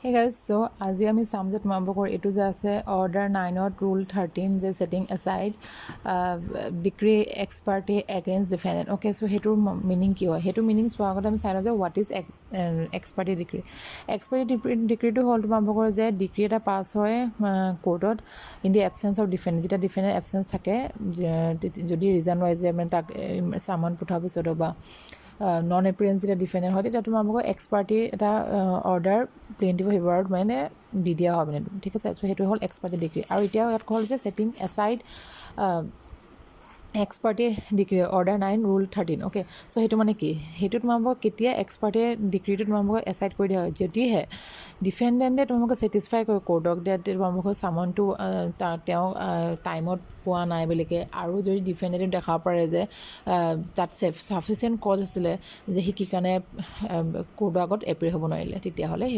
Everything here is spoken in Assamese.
Hey guys, so আজি আমি চাম যে তোমালোকৰ এটো যে আছে অৰ্ডাৰ 9ত ৰুল 13 যে setting aside decree ex parte against defendant okay so হেতুৰ মিনিং কি হয় হেতু মিনিং সোৱা আগতে আমি চাই লওঁ যে হোৱাট ইজ এক্সপাৰ্টি ডিক্ৰীটো হ'ল তোমালোকৰ যে ডিক্ৰী এটা পাছ হয় কোৰ্টত ইন দি এবসেন্স অফ ডিফেন্ডেন্ট যেটা ডিফেন্ডেন্ট এবসেন্স থাকে যদি ৰিজন ওয়াইজ মানে তাক সামন পঠাব পিছত বা নন এপিয়াৰেন্স যেটা ডিফেন্ডেন্ট হয় তেতিয়া তোমালোকৰ এক্সপাৰ্টি এটা অৰ্ডাৰ প্লেইনটিভ ফেভাৰত মানে দি দিয়া হবে মানে ঠিক আছে সো হেতু হ'ল এক্সপাৰ্টি ডিগ্ৰী আৰু এতিয়া ইয়াত হ'ল যে সেটিং এসাইড এক্সপাৰ্টি degree order 9 rule 13 okay so হেতু মানে কি হেতু তোমালোকক কেতিয়া এক্সপাৰ্টি ডিগ্ৰীটো তোমালোকক এসাইড কৰি দিয়া হয় যদিহে ডিফেন্ডেন্টে তোমালোকক স্যাটিসফাই কৰে কোৰ্টক যে তোমালোকক সামনটো তেওঁ টাইমত পোৱা নাই বলিকে আৰু যদি ডিফেন্ডেন্টে দেখা পাৰে যে তাত সাফিসিয়েন্ট কজ আছিল যে হি কি কাৰণে কোৰ্টৰ আগত এপিয়াৰ হ'ব নোৱাৰিলে তেতিয়া হ'লে